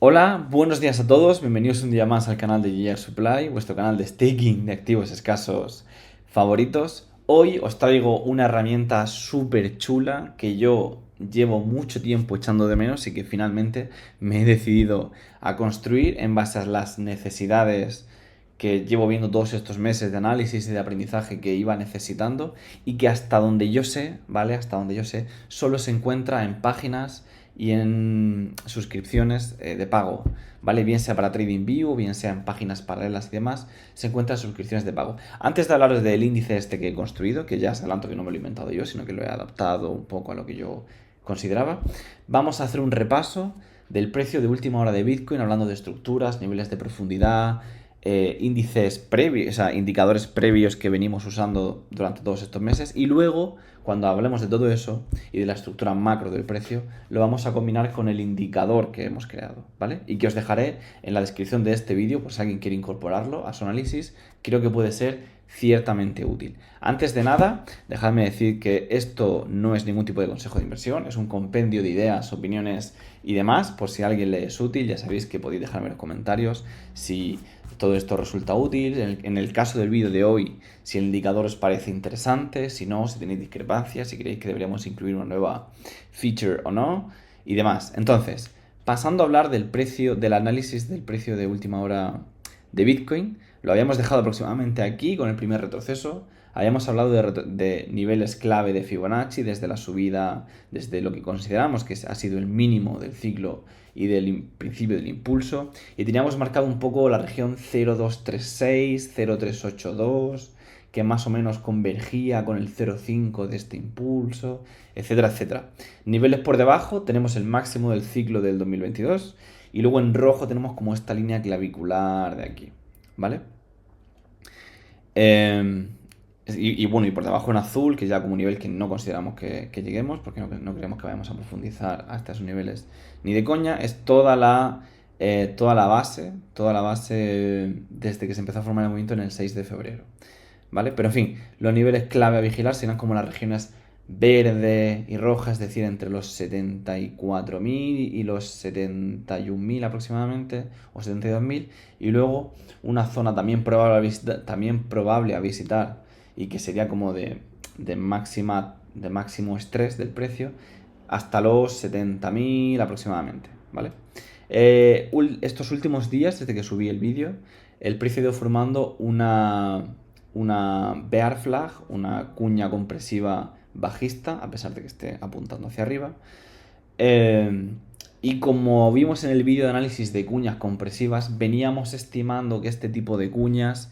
Hola, buenos días a todos, bienvenidos un día más al canal de GR Supply, vuestro canal de staking de activos escasos favoritos. Hoy os traigo una herramienta súper chula que yo llevo mucho tiempo echando de menos y que finalmente me he decidido a construir en base a las necesidades que llevo viendo todos estos meses de análisis y de aprendizaje que iba necesitando y que hasta donde yo sé, ¿vale? Hasta donde yo sé, solo se encuentra en páginas y en suscripciones de pago, ¿vale? Bien sea para TradingView, bien sea en páginas paralelas y demás, se encuentran suscripciones de pago. Antes de hablaros del índice este que he construido, que ya os adelanto que no me lo he inventado yo, sino que lo he adaptado un poco a lo que yo consideraba, vamos a hacer un repaso del precio de última hora de Bitcoin, hablando de estructuras, niveles de profundidad, índices previos, o sea, indicadores previos que venimos usando durante todos estos meses. Y luego, cuando hablemos de todo eso y de la estructura macro del precio, lo vamos a combinar con el indicador que hemos creado, ¿vale? Y que os dejaré en la descripción de este vídeo, por si alguien quiere incorporarlo a su análisis, creo que puede ser ciertamente útil. Antes de nada, dejadme decir que esto no es ningún tipo de consejo de inversión, es un compendio de ideas, opiniones y demás. Por si a alguien le es útil, ya sabéis que podéis dejarme en los comentarios si todo esto resulta útil. En el caso del vídeo de hoy, si el indicador os parece interesante, si no, si tenéis discrepancias, si creéis que deberíamos incluir una nueva feature o no, y demás. Entonces, pasando a hablar del precio, del análisis del precio de última hora de Bitcoin, lo habíamos dejado aproximadamente aquí con el primer retroceso. Habíamos hablado de niveles clave de Fibonacci desde la subida, desde lo que consideramos que ha sido el mínimo del ciclo y del principio del impulso. Y teníamos marcado un poco la región 0,236, 0,382, que más o menos convergía con el 0,5 de este impulso, etcétera, etcétera. Niveles por debajo tenemos el máximo del ciclo del 2022 y luego en rojo tenemos como esta línea clavicular de aquí, ¿vale? Eh, bueno, y por debajo en azul, que ya como un nivel que no consideramos que lleguemos, porque no creemos que vayamos a profundizar hasta esos niveles ni de coña, es toda la base desde que se empezó a formar el movimiento en el 6 de febrero, ¿vale? Pero en fin, los niveles clave a vigilar serán como las regiones verde y roja, es decir, entre los 74.000 y los 71.000 aproximadamente, o 72.000, y luego una zona también probable a visitar y que sería como de máximo estrés del precio, hasta los 70.000 aproximadamente, ¿vale? Estos últimos días, desde que subí el vídeo, el precio ha ido formando una bear flag, una cuña compresiva bajista, a pesar de que esté apuntando hacia arriba. Eh, y como vimos en el vídeo de análisis de cuñas compresivas, veníamos estimando que este tipo de cuñas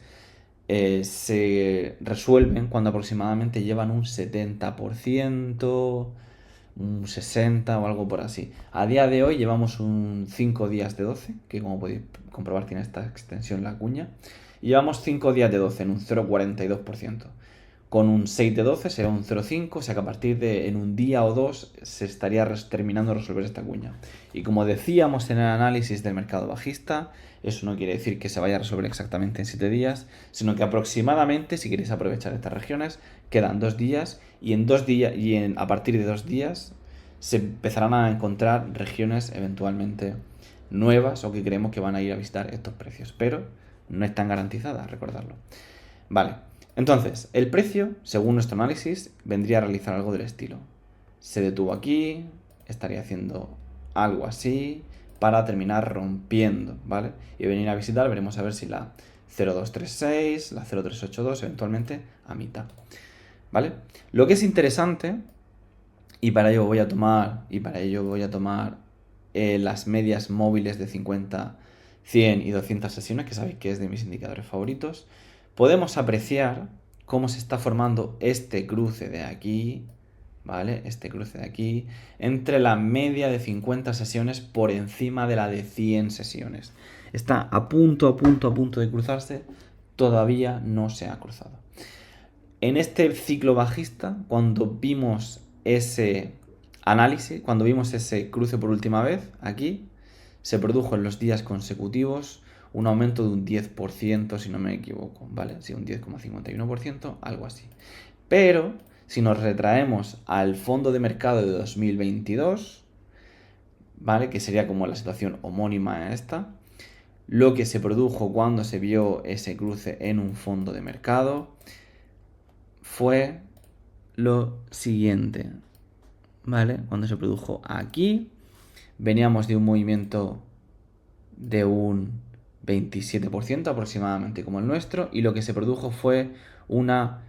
se resuelven cuando aproximadamente llevan un 70%, un 60 o algo por así. A día de hoy llevamos un 5 días de 12, que como podéis comprobar tiene esta extensión la cuña. Y llevamos 5 días de 12 en un 0,42%. Con un 6 de 12 será un 0,5, o sea que a partir de en un día o dos se estaría terminando de resolver esta cuña. Y como decíamos en el análisis del mercado bajista, eso no quiere decir que se vaya a resolver exactamente en 7 días, sino que aproximadamente, si queréis aprovechar estas regiones, quedan 2 días y en 2 días a partir de 2 días se empezarán a encontrar regiones eventualmente nuevas o que creemos que van a ir a visitar estos precios, pero no están garantizadas, recordarlo. Vale, entonces, el precio, según nuestro análisis, vendría a realizar algo del estilo. Se detuvo aquí, estaría haciendo algo así para terminar rompiendo, ¿vale? Y venir a visitar, veremos a ver si la 0,236, la 0,382, eventualmente a mitad, ¿vale? Lo que es interesante, y para ello voy a tomar las medias móviles de 50, 100 y 200 sesiones, que sabéis que es de mis indicadores favoritos, podemos apreciar cómo se está formando este cruce de aquí, ¿vale? Este cruce de aquí, entre la media de 50 sesiones por encima de la de 100 sesiones. Está a punto, a punto, a punto de cruzarse, todavía no se ha cruzado. En este ciclo bajista, cuando vimos ese análisis, cuando vimos ese cruce por última vez, aquí, se produjo en los días consecutivos un aumento de un 10%, si no me equivoco, ¿vale? Sí, un 10,51%, algo así. Pero, si nos retraemos al fondo de mercado de 2022, ¿vale? Que sería como la situación homónima a esta. Lo que se produjo cuando se vio ese cruce en un fondo de mercado fue lo siguiente, ¿vale? Cuando se produjo aquí, veníamos de un movimiento de un 27% aproximadamente como el nuestro, y lo que se produjo fue una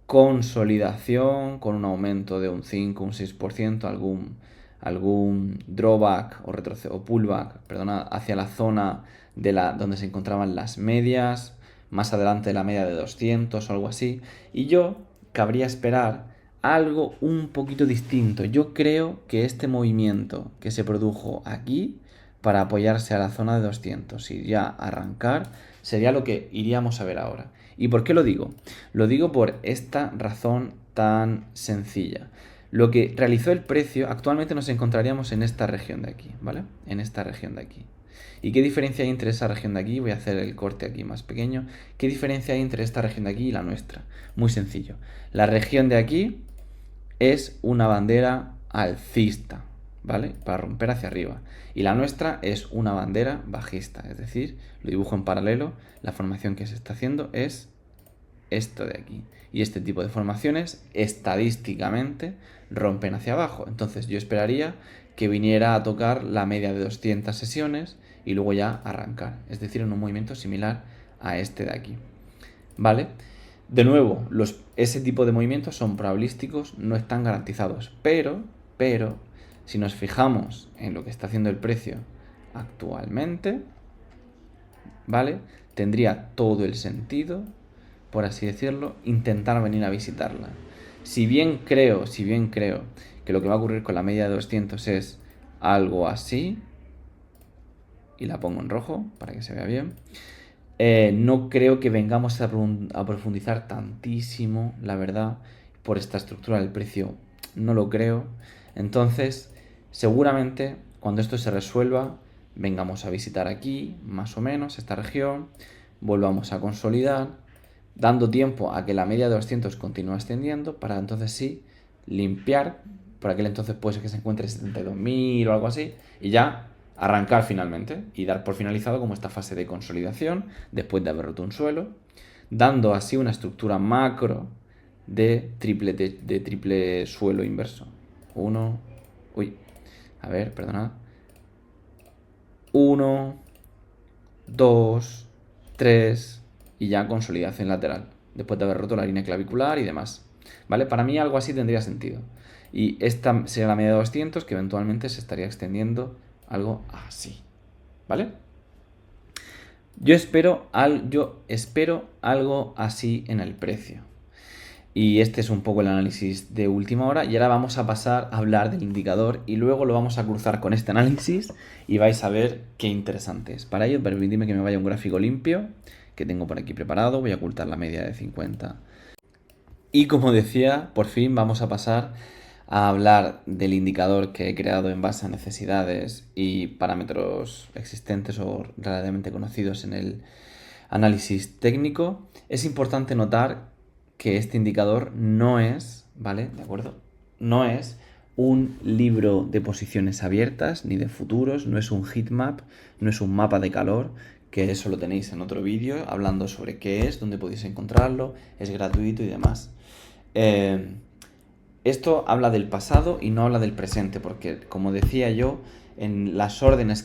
consolidación con un aumento de un 5, un 6%, algún drawback o pullback, perdona, hacia la zona donde se encontraban las medias, más adelante la media de 200 o algo así, y yo cabría esperar algo un poquito distinto. Yo creo que este movimiento que se produjo aquí para apoyarse a la zona de 200 y ya arrancar sería lo que iríamos a ver ahora. ¿Y por qué lo digo? Lo digo por esta razón tan sencilla. Lo que realizó el precio, actualmente nos encontraríamos en esta región de aquí, ¿vale? En esta región de aquí. ¿Y qué diferencia hay entre esa región de aquí? Voy a hacer el corte aquí más pequeño. ¿Qué diferencia hay entre esta región de aquí y la nuestra? Muy sencillo. La región de aquí es una bandera alcista, ¿vale? Para romper hacia arriba. Y la nuestra es una bandera bajista, es decir, lo dibujo en paralelo, la formación que se está haciendo es esto de aquí. Y este tipo de formaciones estadísticamente rompen hacia abajo. Entonces yo esperaría que viniera a tocar la media de 200 sesiones y luego ya arrancar. Es decir, en un movimiento similar a este de aquí. ¿Vale? De nuevo, ese tipo de movimientos son probabilísticos, no están garantizados. Pero, si nos fijamos en lo que está haciendo el precio actualmente, ¿vale? Tendría todo el sentido, por así decirlo, intentar venir a visitarla. Si bien creo que lo que va a ocurrir con la media de 200 es algo así, y la pongo en rojo para que se vea bien, no creo que vengamos a profundizar tantísimo, la verdad, por esta estructura del precio. No lo creo. Entonces, seguramente cuando esto se resuelva, vengamos a visitar aquí, más o menos, esta región, volvamos a consolidar, dando tiempo a que la media de 200 continúe ascendiendo, para entonces sí limpiar. Por aquel entonces puede ser que se encuentre 72.000 o algo así, y ya arrancar finalmente y dar por finalizado como esta fase de consolidación después de haber roto un suelo, dando así una estructura macro de triple suelo inverso. Perdona. 1, 2, 3 y ya consolidación lateral, después de haber roto la línea clavicular y demás. ¿Vale? Para mí algo así tendría sentido. Y esta sería la media de 200 que eventualmente se estaría extendiendo algo así. ¿Vale? Yo espero algo así en el precio. Y este es un poco el análisis de última hora. Y ahora vamos a pasar a hablar del indicador y luego lo vamos a cruzar con este análisis y vais a ver qué interesante es. Para ello, permitidme que me vaya un gráfico limpio que tengo por aquí preparado. Voy a ocultar la media de 50. Y como decía, por fin vamos a pasar a hablar del indicador que he creado en base a necesidades y parámetros existentes o relativamente conocidos en el análisis técnico. Es importante notar que este indicador no es, ¿vale? ¿De acuerdo? No es un libro de posiciones abiertas ni de futuros, no es un heatmap, no es un mapa de calor, que eso lo tenéis en otro vídeo hablando sobre qué es, dónde podéis encontrarlo, es gratuito y demás. Esto habla del pasado y no habla del presente, porque como decía yo, en las órdenes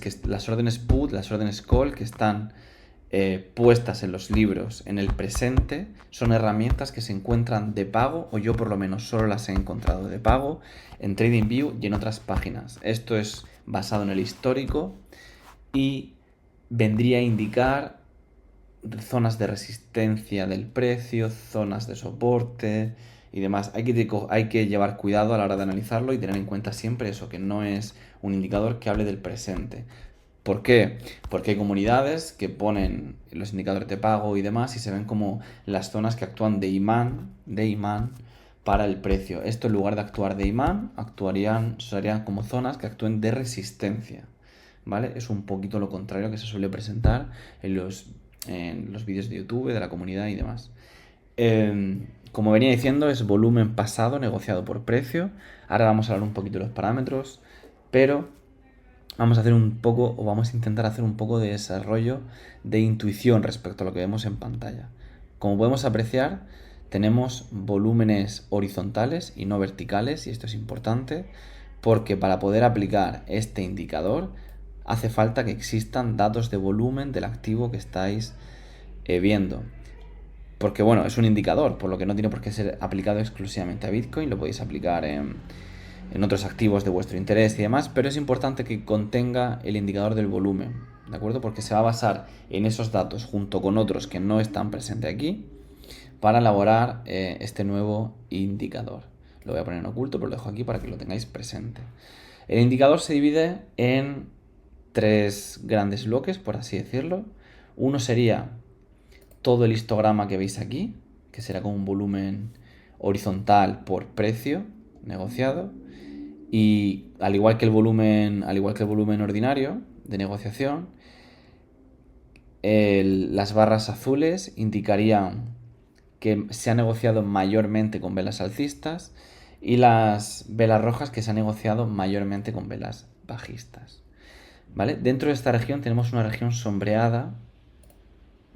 put, las órdenes call que están puestas en los libros en el presente, son herramientas que se encuentran de pago, o yo por lo menos solo las he encontrado de pago, en TradingView y en otras páginas. Esto es basado en el histórico y vendría a indicar zonas de resistencia del precio, zonas de soporte y demás. Hay que llevar cuidado a la hora de analizarlo y tener en cuenta siempre eso, que no es un indicador que hable del presente. ¿Por qué? Porque hay comunidades que ponen los indicadores de pago y demás y se ven como las zonas que actúan de imán para el precio. Esto en lugar de actuar de imán, serían como zonas que actúen de resistencia. ¿Vale? Es un poquito lo contrario que se suele presentar en los vídeos de YouTube, de la comunidad y demás. Como venía diciendo, es volumen pasado negociado por precio. Ahora vamos a hablar un poquito de los parámetros, pero vamos a hacer un poco, o vamos a intentar hacer un poco de desarrollo de intuición respecto a lo que vemos en pantalla. Como podemos apreciar, tenemos volúmenes horizontales y no verticales, y esto es importante porque para poder aplicar este indicador hace falta que existan datos de volumen del activo que estáis viendo. Porque bueno, es un indicador, por lo que no tiene por qué ser aplicado exclusivamente a Bitcoin, lo podéis aplicar en otros activos de vuestro interés y demás, pero es importante que contenga el indicador del volumen, ¿de acuerdo? Porque se va a basar en esos datos junto con otros que no están presentes aquí para elaborar este nuevo indicador. Lo voy a poner en oculto, pero lo dejo aquí para que lo tengáis presente. El indicador se divide en tres grandes bloques, por así decirlo. Uno sería todo el histograma que veis aquí, que será como un volumen horizontal por precio negociado. Y al igual que el volumen ordinario de negociación, las barras azules indicarían que se ha negociado mayormente con velas alcistas y las velas rojas que se ha negociado mayormente con velas bajistas. ¿Vale? Dentro de esta región tenemos una región sombreada,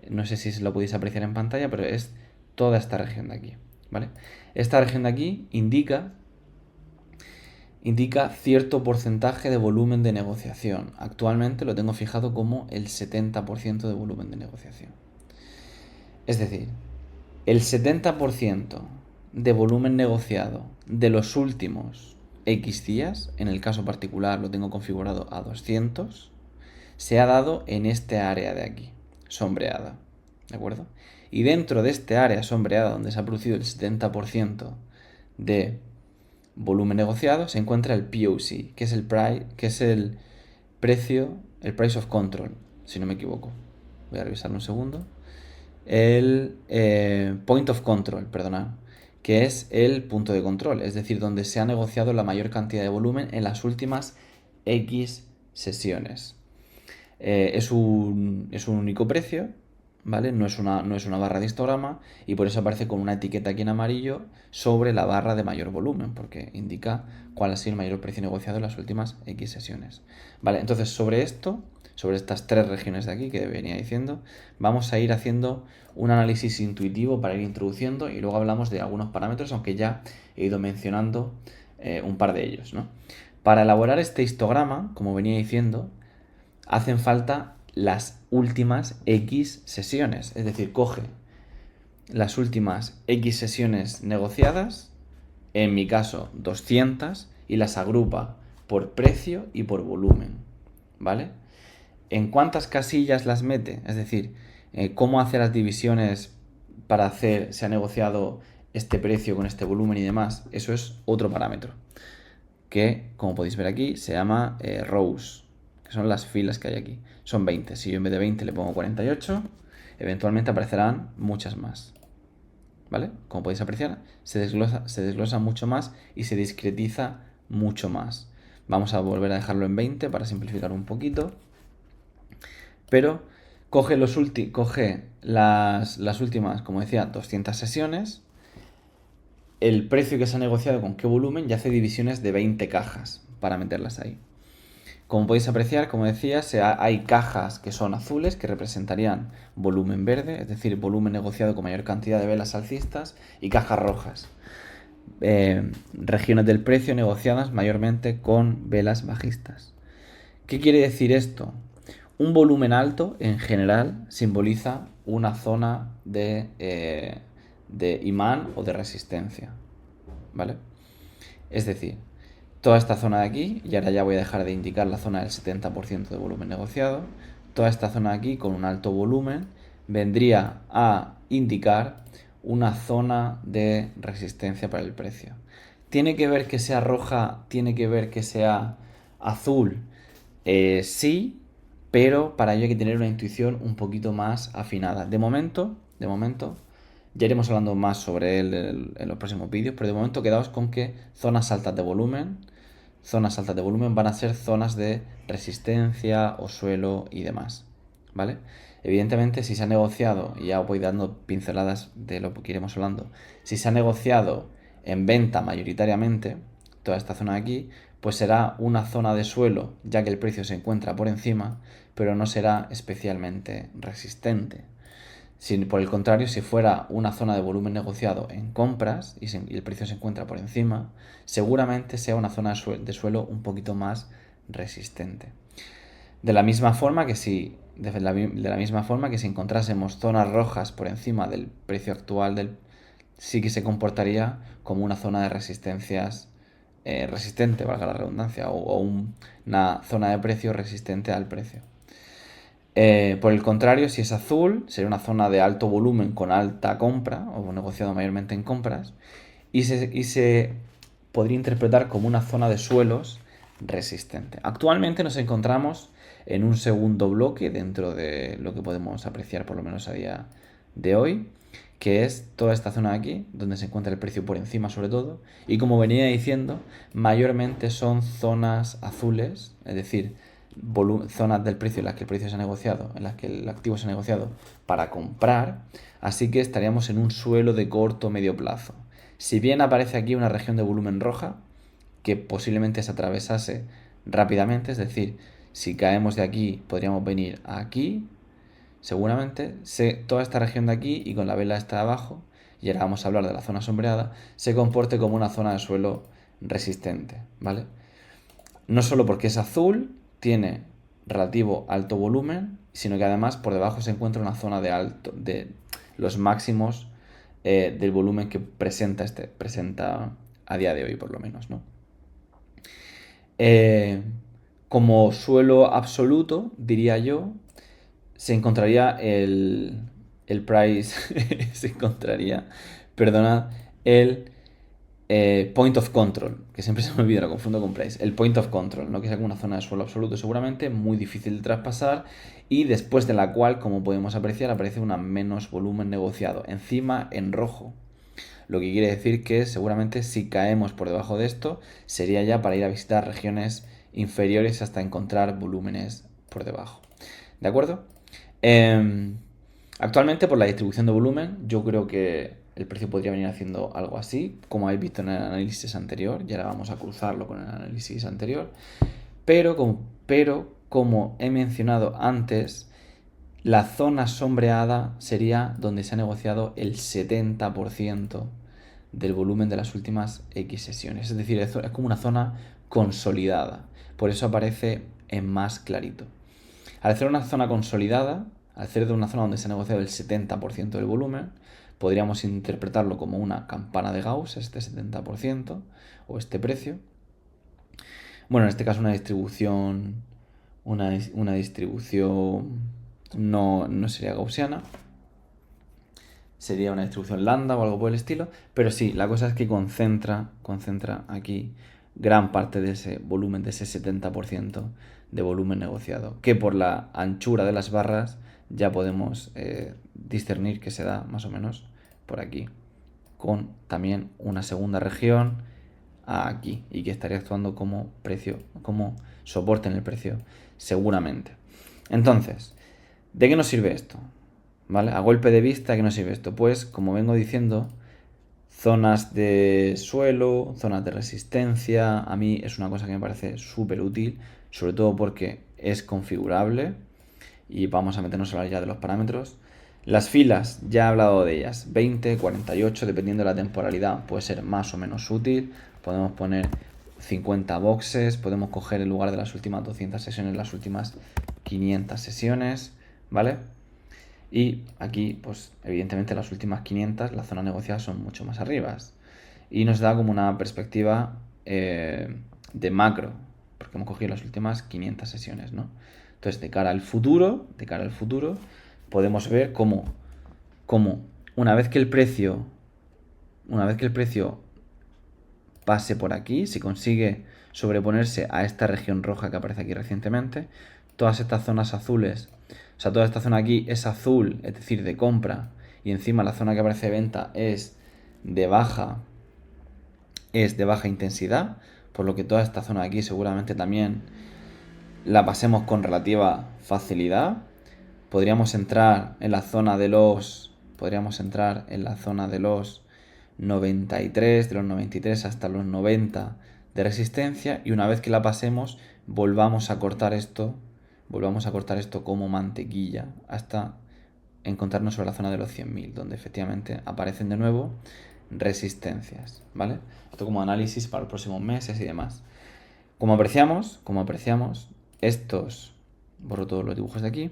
no sé si lo podéis apreciar en pantalla, pero es toda esta región de aquí. ¿Vale? Esta región de aquí indica cierto porcentaje de volumen de negociación. Actualmente lo tengo fijado como el 70% de volumen de negociación. Es decir, el 70% de volumen negociado de los últimos X días, en el caso particular lo tengo configurado a 200, se ha dado en este área de aquí, sombreada. ¿De acuerdo? Y dentro de este área sombreada donde se ha producido el 70% de volumen negociado se encuentra el POC, que es el precio, el price of control, si no me equivoco. Voy a revisarlo un segundo. El point of control, perdonad, que es el punto de control, es decir, donde se ha negociado la mayor cantidad de volumen en las últimas X sesiones. Es un único precio, ¿vale? No es una barra de histograma y por eso aparece con una etiqueta aquí en amarillo sobre la barra de mayor volumen, porque indica cuál ha sido el mayor precio negociado en las últimas X sesiones. Vale, entonces sobre esto, sobre estas tres regiones de aquí que venía diciendo, vamos a ir haciendo un análisis intuitivo para ir introduciendo y luego hablamos de algunos parámetros, aunque ya he ido mencionando un par de ellos, ¿no? Para elaborar este histograma, como venía diciendo, hacen falta las últimas X sesiones. Es decir, coge las últimas X sesiones negociadas, en mi caso 200, y las agrupa por precio y por volumen. ¿Vale? ¿En cuántas casillas las mete? Es decir, cómo hace las divisiones para hacer, se ha negociado este precio con este volumen y demás. Eso es otro parámetro que, como podéis ver aquí, se llama rows, que son las filas que hay aquí. Son 20. Si yo en vez de 20 le pongo 48, eventualmente aparecerán muchas más. ¿Vale? Como podéis apreciar, se desglosa mucho más y se discretiza mucho más. Vamos a volver a dejarlo en 20 para simplificar un poquito. Pero coge las últimas, como decía, 200 sesiones, el precio que se ha negociado con qué volumen y hace divisiones de 20 cajas para meterlas ahí. Como podéis apreciar, como decía, hay cajas que son azules, que representarían volumen verde, es decir, volumen negociado con mayor cantidad de velas alcistas, y cajas rojas, regiones del precio negociadas mayormente con velas bajistas. ¿Qué quiere decir esto? Un volumen alto, en general, simboliza una zona de imán o de resistencia, ¿vale? Es decir, toda esta zona de aquí, y ahora ya voy a dejar de indicar la zona del 70% de volumen negociado, toda esta zona de aquí con un alto volumen vendría a indicar una zona de resistencia para el precio. ¿Tiene que ver que sea roja? ¿Tiene que ver que sea azul? Sí, pero para ello hay que tener una intuición un poquito más afinada. De momento, ya iremos hablando más sobre él en los próximos vídeos, pero de momento quedaos con que zonas altas de volumen van a ser zonas de resistencia o suelo y demás, ¿vale? Evidentemente, si se ha negociado, y ya os voy dando pinceladas de lo que iremos hablando, si se ha negociado en venta mayoritariamente, toda esta zona de aquí, pues será una zona de suelo, ya que el precio se encuentra por encima, pero no será especialmente resistente. Si por el contrario, si fuera una zona de volumen negociado en compras y el precio se encuentra por encima, seguramente sea una zona de suelo un poquito más resistente. De la misma forma que si encontrásemos zonas rojas por encima del precio actual, sí que se comportaría como una zona de resistencias resistente, valga la redundancia, o una zona de precio resistente al precio. Por el contrario, si es azul, sería una zona de alto volumen con alta compra, o negociado mayormente en compras, y se podría interpretar como una zona de suelos resistente. Actualmente nos encontramos en un segundo bloque dentro de lo que podemos apreciar por lo menos a día de hoy, que es toda esta zona de aquí, donde se encuentra el precio por encima sobre todo, y como venía diciendo, mayormente son zonas azules, es decir, zonas del precio en las que el precio se ha negociado, en las que el activo se ha negociado para comprar, así que estaríamos en un suelo de corto o medio plazo. Si bien aparece aquí una región de volumen roja, que posiblemente se atravesase rápidamente, es decir, si caemos de aquí podríamos venir aquí, seguramente, toda esta región de aquí y con la vela esta de abajo, y ahora vamos a hablar de la zona sombreada, se comporte como una zona de suelo resistente, ¿vale? No solo porque es azul, tiene relativo alto volumen, sino que además por debajo se encuentra una zona de los máximos del volumen que presenta a día de hoy por lo menos, ¿no? Como suelo absoluto, diría yo, se encontraría el price, se encontraría, perdonad, el point of control, que siempre se me olvida, lo confundo con price, el point of control, ¿no? Que es alguna zona de suelo absoluto seguramente, muy difícil de traspasar y después de la cual, como podemos apreciar, aparece una menos volumen negociado, encima en rojo. Lo que quiere decir que seguramente si caemos por debajo de esto, sería ya para ir a visitar regiones inferiores hasta encontrar volúmenes por debajo. ¿De acuerdo? Actualmente por la distribución de volumen, yo creo que el precio podría venir haciendo algo así, como habéis visto en el análisis anterior, y ahora vamos a cruzarlo con el análisis anterior. Pero como he mencionado antes, la zona sombreada sería donde se ha negociado el 70% del volumen de las últimas X sesiones. Es decir, es como una zona consolidada. Por eso aparece en más clarito. Al ser una zona consolidada, al ser de una zona donde se ha negociado el 70% del volumen, podríamos interpretarlo como una campana de Gauss, este 70%, o este precio. Bueno, en este caso una distribución no sería gaussiana, sería una distribución lambda o algo por el estilo, pero sí, la cosa es que concentra aquí gran parte de ese volumen, de ese 70% de volumen negociado, que por la anchura de las barras ya podemos discernir que se da más o menos por aquí, con también una segunda región aquí y que estaría actuando como soporte en el precio seguramente. Entonces, ¿de qué nos sirve esto? ¿Vale? A golpe de vista, ¿qué nos sirve esto? Pues, como vengo diciendo, zonas de suelo, zonas de resistencia, a mí es una cosa que me parece súper útil, sobre todo porque es configurable y vamos a meternos a hablar ya de los parámetros. Las filas, ya he hablado de ellas, 20, 48, dependiendo de la temporalidad, puede ser más o menos útil. Podemos poner 50 boxes, podemos coger el lugar de las últimas 200 sesiones, las últimas 500 sesiones, ¿vale? Y aquí, pues evidentemente las últimas 500, las zonas negociadas son mucho más arriba. Y nos da como una perspectiva de macro, porque hemos cogido las últimas 500 sesiones, ¿no? Entonces, de cara al futuro, podemos ver cómo una vez que el precio pase por aquí, si consigue sobreponerse a esta región roja que aparece aquí recientemente, todas estas zonas azules, o sea, toda esta zona aquí es azul, es decir, de compra, y encima la zona que aparece de venta es de baja intensidad, por lo que toda esta zona de aquí seguramente también la pasemos con relativa facilidad. Podríamos entrar en la zona de los 93, de los 93 hasta los 90 de resistencia y una vez que la pasemos volvamos a cortar esto como mantequilla hasta encontrarnos sobre la zona de los 100.000, donde efectivamente aparecen de nuevo resistencias, ¿vale? Esto como análisis para los próximos meses y demás. Como apreciamos, borro todos los dibujos de aquí,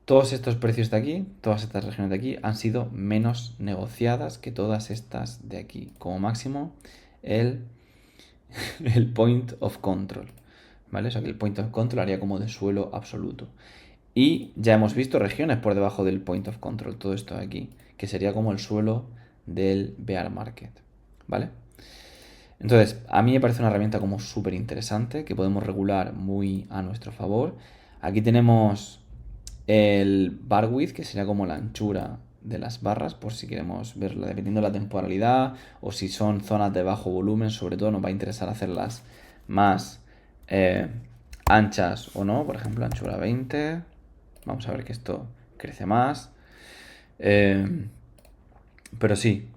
todos estos precios de aquí, todas estas regiones de aquí han sido menos negociadas que todas estas de aquí. Como máximo, el point of control, ¿vale? O sea que el point of control haría como de suelo absoluto. Y ya hemos visto regiones por debajo del point of control, todo esto de aquí, que sería como el suelo del bear market, ¿vale? Entonces, a mí me parece una herramienta como súper interesante, que podemos regular muy a nuestro favor. Aquí tenemos el bar width, que sería como la anchura de las barras, por si queremos verlo, dependiendo de la temporalidad, o si son zonas de bajo volumen, sobre todo nos va a interesar hacerlas más anchas o no. Por ejemplo, anchura 20. Vamos a ver que esto crece más. Pero sí.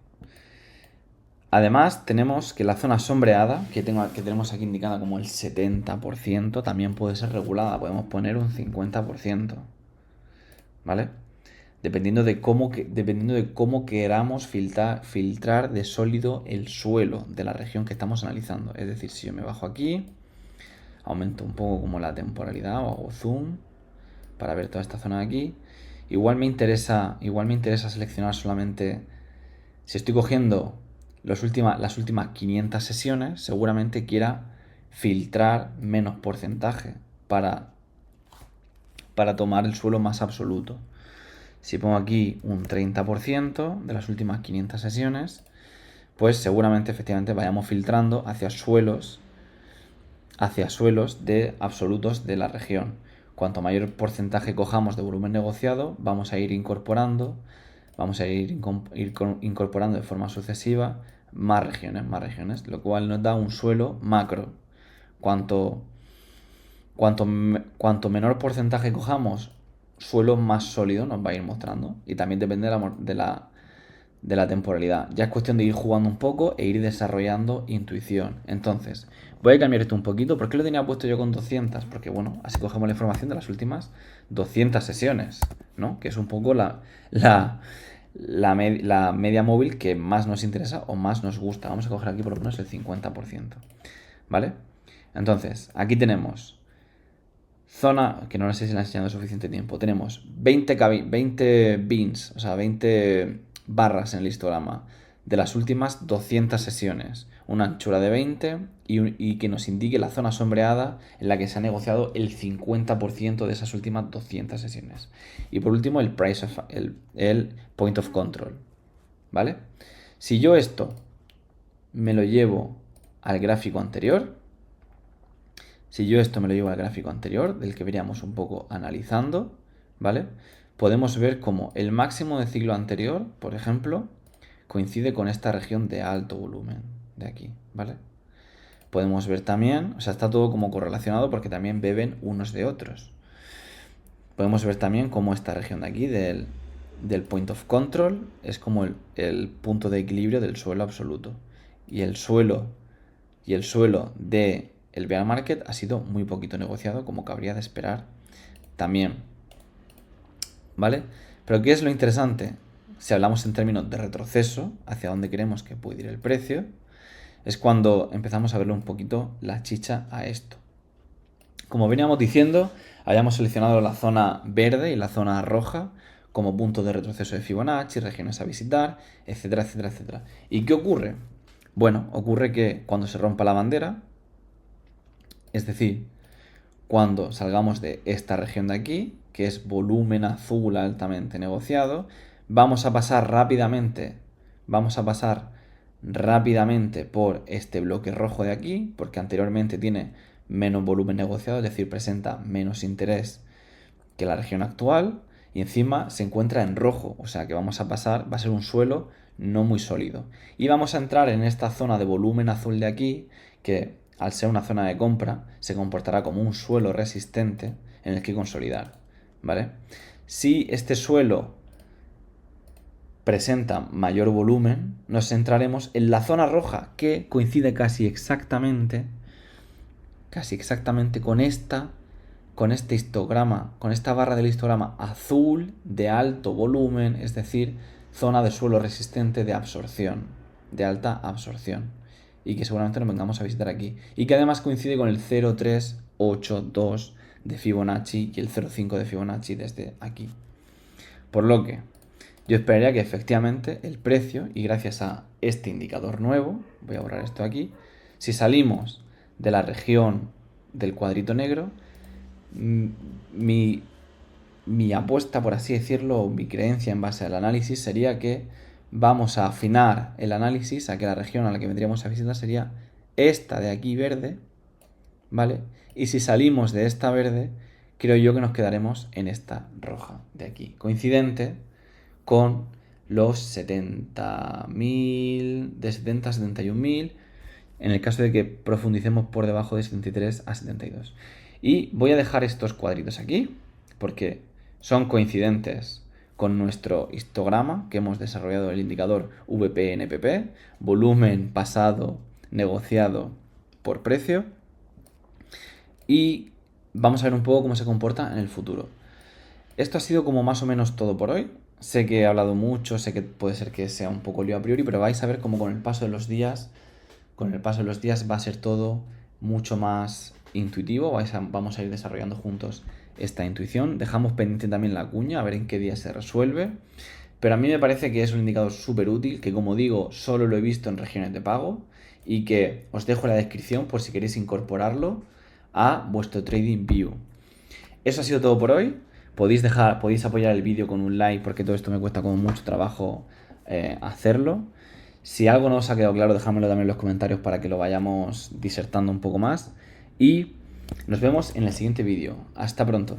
Además, tenemos que la zona sombreada, que tenemos aquí indicada como el 70%, también puede ser regulada. Podemos poner un 50%. ¿Vale? Dependiendo de cómo queramos filtrar de sólido el suelo de la región que estamos analizando. Es decir, si yo me bajo aquí, aumento un poco como la temporalidad o hago zoom para ver toda esta zona de aquí. Igual me interesa seleccionar solamente, si estoy cogiendo las últimas 500 sesiones, seguramente quiera filtrar menos porcentaje para tomar el suelo más absoluto. Si pongo aquí un 30% de las últimas 500 sesiones, pues seguramente efectivamente vayamos filtrando hacia suelos de absolutos de la región. Cuanto mayor porcentaje cojamos de volumen negociado, vamos a ir incorporando de forma sucesiva más regiones, lo cual nos da un suelo macro. Cuanto menor porcentaje cojamos, suelo más sólido nos va a ir mostrando. Y también depende de la temporalidad. Ya es cuestión de ir jugando un poco e ir desarrollando intuición. Entonces, voy a cambiar esto un poquito. ¿Por qué lo tenía puesto yo con 200? Porque bueno, así cogemos la información de las últimas 200 sesiones, ¿no? Que es un poco la media móvil que más nos interesa o más nos gusta. Vamos a coger aquí por lo menos el 50%, ¿vale? Entonces, aquí tenemos zona, que no sé si le he enseñado suficiente tiempo. Tenemos 20 bins, o sea, 20 barras en el histograma de las últimas 200 sesiones. Una anchura de 20 y que nos indique la zona sombreada en la que se ha negociado el 50% de esas últimas 200 sesiones. Y por último, el point of control, ¿vale? Si yo esto me lo llevo al gráfico anterior, del que veríamos un poco analizando, ¿vale? Podemos ver cómo el máximo de ciclo anterior, por ejemplo, coincide con esta región de alto volumen de aquí, ¿vale? Podemos ver también, o sea, está todo como correlacionado porque también beben unos de otros. Podemos ver también cómo esta región de aquí del point of control es como el punto de equilibrio del suelo absoluto. Y el suelo de el bear market ha sido muy poquito negociado, como cabría de esperar también, ¿vale? Pero ¿qué es lo interesante? Si hablamos en términos de retroceso, hacia dónde queremos que puede ir el precio, es cuando empezamos a verle un poquito la chicha a esto. Como veníamos diciendo, habíamos seleccionado la zona verde y la zona roja como punto de retroceso de Fibonacci, regiones a visitar, etcétera, etcétera, etcétera. ¿Y qué ocurre? Bueno, ocurre que cuando se rompa la bandera, es decir, cuando salgamos de esta región de aquí, que es volumen azul altamente negociado, vamos a pasar rápidamente por este bloque rojo de aquí, porque anteriormente tiene menos volumen negociado, es decir, presenta menos interés que la región actual, y encima se encuentra en rojo, o sea que va a ser un suelo no muy sólido. Y vamos a entrar en esta zona de volumen azul de aquí, que al ser una zona de compra, se comportará como un suelo resistente en el que consolidar, ¿vale? Si este suelo presenta mayor volumen, nos centraremos en la zona roja, que coincide casi exactamente con este histograma, con esta barra del histograma azul de alto volumen, es decir, zona de suelo resistente de absorción, de alta absorción, y que seguramente nos vengamos a visitar aquí, y que además coincide con el 0,382 de Fibonacci y el 0,5 de Fibonacci desde aquí. Por lo que yo esperaría que efectivamente el precio, y gracias a este indicador nuevo, voy a borrar esto aquí, si salimos de la región del cuadrito negro, mi apuesta, por así decirlo, mi creencia en base al análisis sería que vamos a afinar el análisis a que la región a la que vendríamos a visitar sería esta de aquí verde, ¿vale? Y si salimos de esta verde, creo yo que nos quedaremos en esta roja de aquí, coincidente con los 70.000, de 70 a 71.000, en el caso de que profundicemos por debajo de 73 a 72. Y voy a dejar estos cuadritos aquí, porque son coincidentes con nuestro histograma que hemos desarrollado, el indicador VP-NPP, volumen pasado negociado por precio, y vamos a ver un poco cómo se comporta en el futuro. Esto ha sido como más o menos todo por hoy. Sé que he hablado mucho, sé que puede ser que sea un poco lío a priori, pero vais a ver cómo con el paso de los días va a ser todo mucho más intuitivo. Vamos a ir desarrollando juntos esta intuición. Dejamos pendiente también la cuña, a ver en qué día se resuelve. Pero a mí me parece que es un indicador súper útil, que como digo, solo lo he visto en regiones de pago y que os dejo en la descripción por si queréis incorporarlo a vuestro TradingView. Eso ha sido todo por hoy. Podéis apoyar el vídeo con un like, porque todo esto me cuesta como mucho trabajo hacerlo. Si algo no os ha quedado claro, dejádmelo también en los comentarios para que lo vayamos disertando un poco más. Y nos vemos en el siguiente vídeo. Hasta pronto.